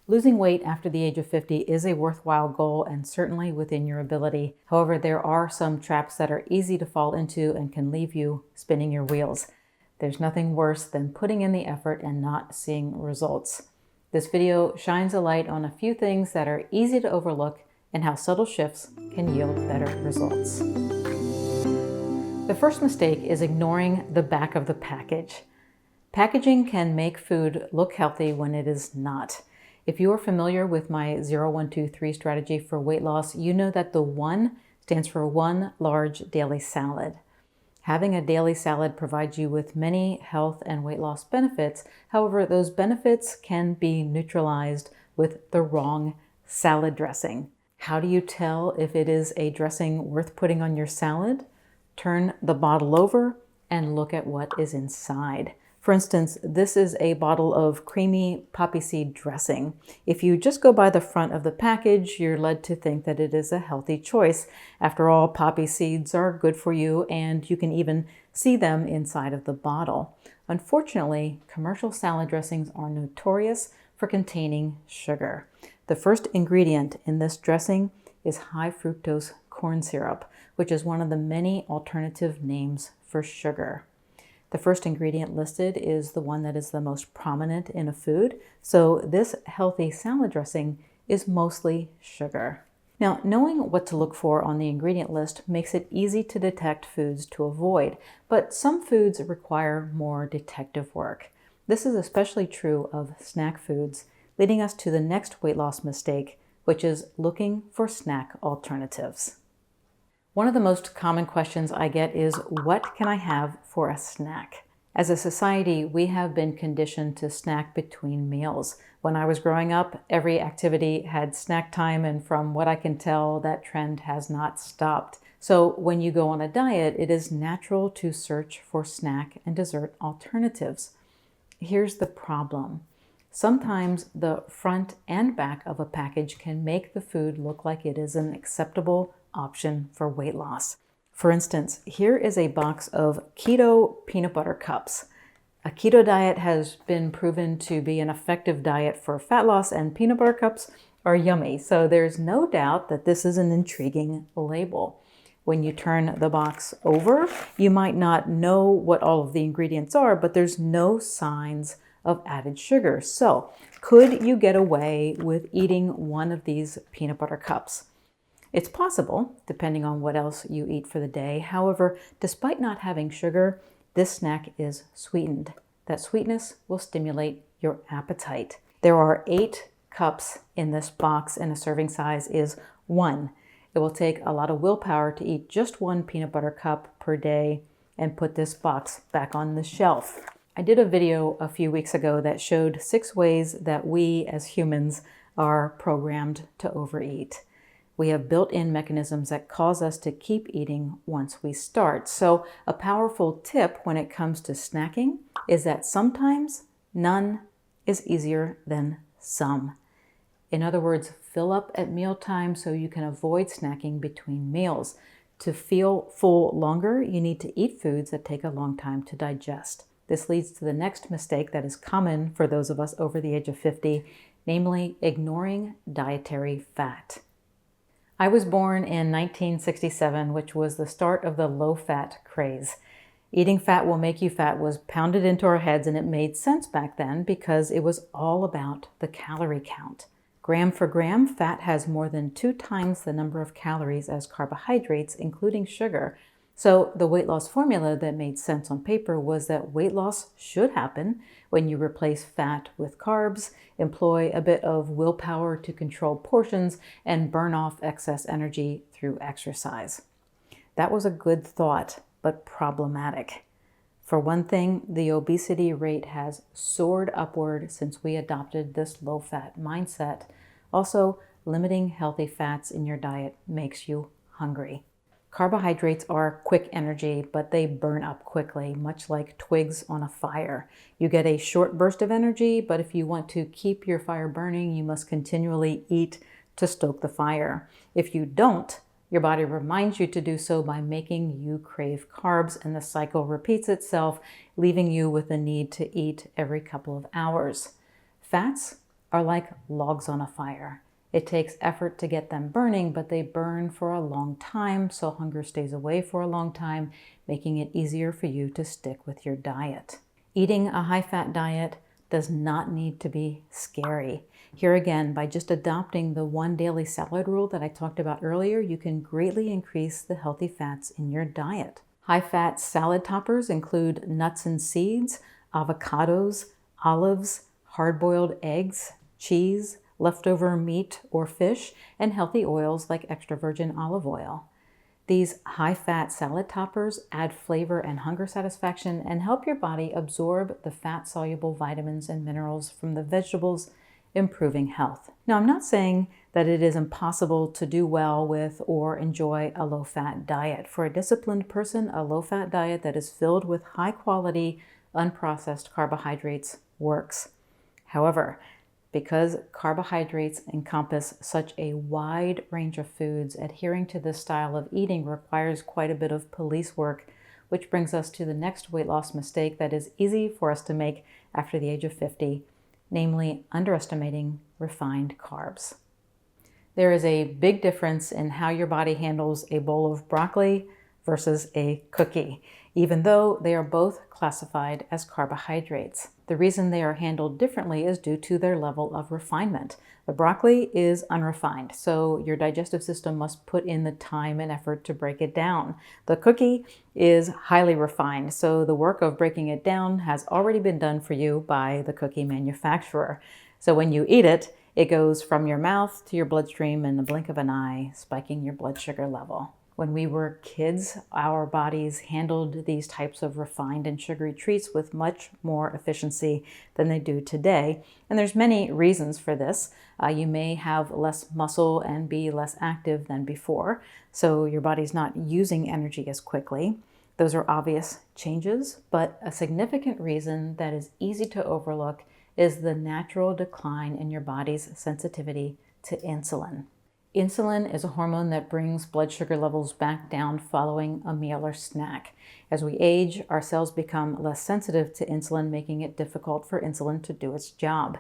Losing weight after the age of 50 is a worthwhile goal and certainly within your ability. However, there are some traps that are easy to fall into and can leave you spinning your wheels. There's nothing worse than putting in the effort and not seeing results. This video shines a light on a few things that are easy to overlook and how subtle shifts can yield better results. The first mistake is ignoring the back of the package. Packaging can make food look healthy when it is not. If you are familiar with my 0-1-2-3 strategy for weight loss, you know that the 1 stands for one large daily salad. Having a daily salad provides you with many health and weight loss benefits. However, those benefits can be neutralized with the wrong salad dressing. How do you tell if it is a dressing worth putting on your salad? Turn the bottle over and look at what is inside. For instance, this is a bottle of creamy poppy seed dressing. If you just go by the front of the package, you're led to think that it is a healthy choice. After all, poppy seeds are good for you, and you can even see them inside of the bottle. Unfortunately, commercial salad dressings are notorious for containing sugar. The first ingredient in this dressing is high fructose corn syrup, which is one of the many alternative names for sugar. The first ingredient listed is the one that is the most prominent in a food, so this healthy salad dressing is mostly sugar. Now, knowing what to look for on the ingredient list makes it easy to detect foods to avoid, but some foods require more detective work. This is especially true of snack foods, leading us to the next weight loss mistake, which is looking for snack alternatives. One of the most common questions I get is, what can I have for a snack? As a society, we have been conditioned to snack between meals. When I was growing up, every activity had snack time, and from what I can tell, that trend has not stopped. So when you go on a diet, it is natural to search for snack and dessert alternatives. Here's the problem. Sometimes the front and back of a package can make the food look like it is an acceptable option for weight loss. For instance, here is a box of keto peanut butter cups. A keto diet has been proven to be an effective diet for fat loss, and peanut butter cups are yummy. So there's no doubt that this is an intriguing label. When you turn the box over, you might not know what all of the ingredients are, but there's no signs of added sugar. So could you get away with eating one of these peanut butter cups? It's possible, depending on what else you eat for the day. However, despite not having sugar, this snack is sweetened. That sweetness will stimulate your appetite. There are 8 cups in this box, and a serving size is 1. It will take a lot of willpower to eat just 1 peanut butter cup per day and put this box back on the shelf. I did a video a few weeks ago that showed 6 ways that we as humans are programmed to overeat. We have built-in mechanisms that cause us to keep eating once we start. So a powerful tip when it comes to snacking is that sometimes none is easier than some. In other words, fill up at mealtime so you can avoid snacking between meals. To feel full longer, you need to eat foods that take a long time to digest. This leads to the next mistake that is common for those of us over the age of 50, namely ignoring dietary fat. I was born in 1967, which was the start of the low-fat craze. Eating fat will make you fat was pounded into our heads, and it made sense back then because it was all about the calorie count. Gram for gram, fat has more than 2 times the number of calories as carbohydrates, including sugar. So the weight loss formula that made sense on paper was that weight loss should happen when you replace fat with carbs, employ a bit of willpower to control portions, and burn off excess energy through exercise. That was a good thought, but problematic. For one thing, the obesity rate has soared upward since we adopted this low-fat mindset. Also, limiting healthy fats in your diet makes you hungry. Carbohydrates are quick energy, but they burn up quickly, much like twigs on a fire. You get a short burst of energy, but if you want to keep your fire burning, you must continually eat to stoke the fire. If you don't, your body reminds you to do so by making you crave carbs, and the cycle repeats itself, leaving you with the need to eat every couple of hours. Fats are like logs on a fire. It takes effort to get them burning, but they burn for a long time, so hunger stays away for a long time, making it easier for you to stick with your diet. Eating a high-fat diet does not need to be scary. Here again, by just adopting the one daily salad rule that I talked about earlier, you can greatly increase the healthy fats in your diet. High-fat salad toppers include nuts and seeds, avocados, olives, hard-boiled eggs, cheese, leftover meat or fish, and healthy oils like extra virgin olive oil. These high-fat salad toppers add flavor and hunger satisfaction and help your body absorb the fat-soluble vitamins and minerals from the vegetables, improving health. Now, I'm not saying that it is impossible to do well with or enjoy a low-fat diet. For a disciplined person, a low-fat diet that is filled with high-quality, unprocessed carbohydrates works. However, because carbohydrates encompass such a wide range of foods, adhering to this style of eating requires quite a bit of police work, which brings us to the next weight loss mistake that is easy for us to make after the age of 50, namely underestimating refined carbs. There is a big difference in how your body handles a bowl of broccoli versus a cookie, even though they are both classified as carbohydrates. The reason they are handled differently is due to their level of refinement. The broccoli is unrefined, so your digestive system must put in the time and effort to break it down. The cookie is highly refined, so the work of breaking it down has already been done for you by the cookie manufacturer. So when you eat it, it goes from your mouth to your bloodstream in the blink of an eye, spiking your blood sugar level. When we were kids, our bodies handled these types of refined and sugary treats with much more efficiency than they do today. And there's many reasons for this. You may have less muscle and be less active than before, so your body's not using energy as quickly. Those are obvious changes, but a significant reason that is easy to overlook is the natural decline in your body's sensitivity to insulin. Insulin is a hormone that brings blood sugar levels back down following a meal or snack. As we age, our cells become less sensitive to insulin, making it difficult for insulin to do its job.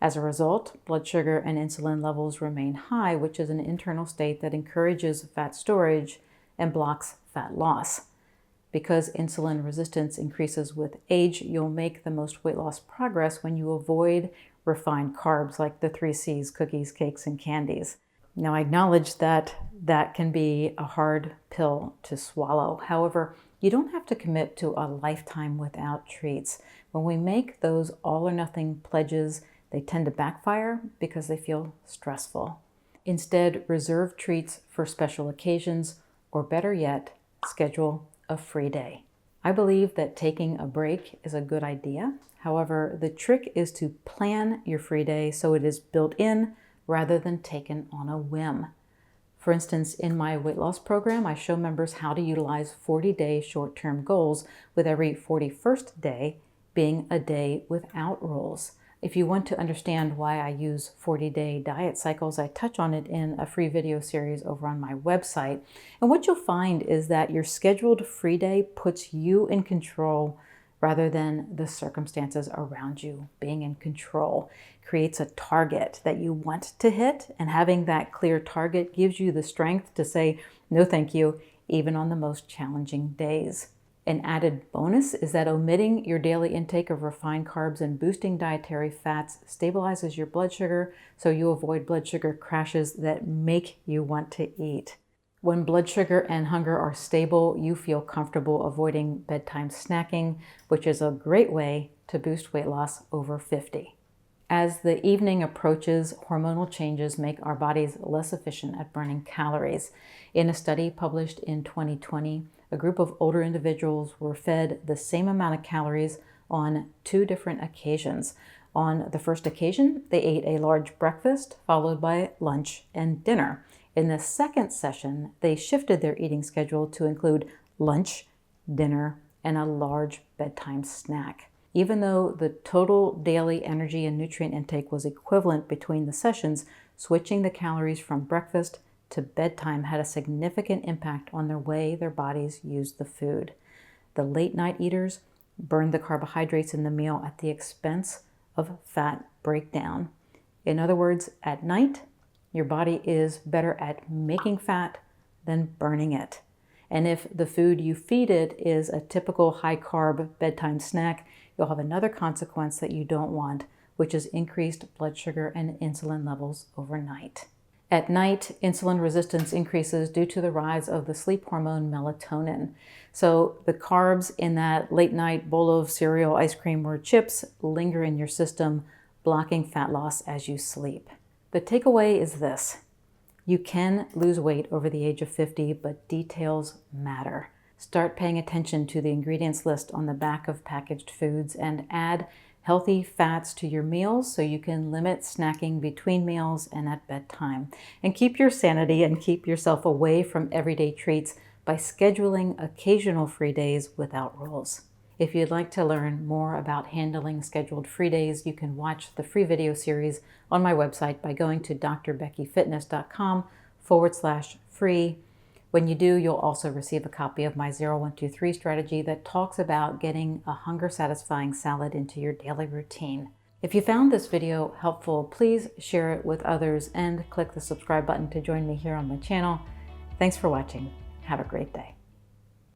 As a result, blood sugar and insulin levels remain high, which is an internal state that encourages fat storage and blocks fat loss. Because insulin resistance increases with age, you'll make the most weight loss progress when you avoid refined carbs like the 3 C's, cookies, cakes, and candies. Now, I acknowledge that that can be a hard pill to swallow. However, you don't have to commit to a lifetime without treats. When we make those all or nothing pledges, they tend to backfire because they feel stressful. Instead, reserve treats for special occasions, or better yet, schedule a free day. I believe that taking a break is a good idea. However, the trick is to plan your free day so it is built in rather than taken on a whim. For instance, in my weight loss program, I show members how to utilize 40-day short-term goals, with every 41st day being a day without rules. If you want to understand why I use 40-day diet cycles, I touch on it in a free video series over on my website. And what you'll find is that your scheduled free day puts you in control rather than the circumstances around you. Being in control creates a target that you want to hit, and having that clear target gives you the strength to say no thank you, even on the most challenging days. An added bonus is that omitting your daily intake of refined carbs and boosting dietary fats stabilizes your blood sugar, so you avoid blood sugar crashes that make you want to eat. When blood sugar and hunger are stable, you feel comfortable avoiding bedtime snacking, which is a great way to boost weight loss over 50. As the evening approaches, hormonal changes make our bodies less efficient at burning calories. In a study published in 2020, a group of older individuals were fed the same amount of calories on 2 different occasions. On the first occasion, they ate a large breakfast, followed by lunch and dinner. In the second session, they shifted their eating schedule to include lunch, dinner, and a large bedtime snack. Even though the total daily energy and nutrient intake was equivalent between the sessions, switching the calories from breakfast to bedtime had a significant impact on the way their bodies used the food. The late night eaters burned the carbohydrates in the meal at the expense of fat breakdown. In other words, at night, your body is better at making fat than burning it. And if the food you feed it is a typical high-carb bedtime snack, you'll have another consequence that you don't want, which is increased blood sugar and insulin levels overnight. At night, insulin resistance increases due to the rise of the sleep hormone melatonin. So the carbs in that late night bowl of cereal, ice cream, or chips linger in your system, blocking fat loss as you sleep. The takeaway is this: you can lose weight over the age of 50, but details matter. Start paying attention to the ingredients list on the back of packaged foods and add healthy fats to your meals so you can limit snacking between meals and at bedtime. And keep your sanity and keep yourself away from everyday treats by scheduling occasional free days without rules. If you'd like to learn more about handling scheduled free days, you can watch the free video series on my website by going to drbeckyfitness.com/free. When you do, you'll also receive a copy of my 0123 strategy that talks about getting a hunger-satisfying salad into your daily routine. If you found this video helpful, please share it with others and click the subscribe button to join me here on my channel. Thanks for watching. Have a great day.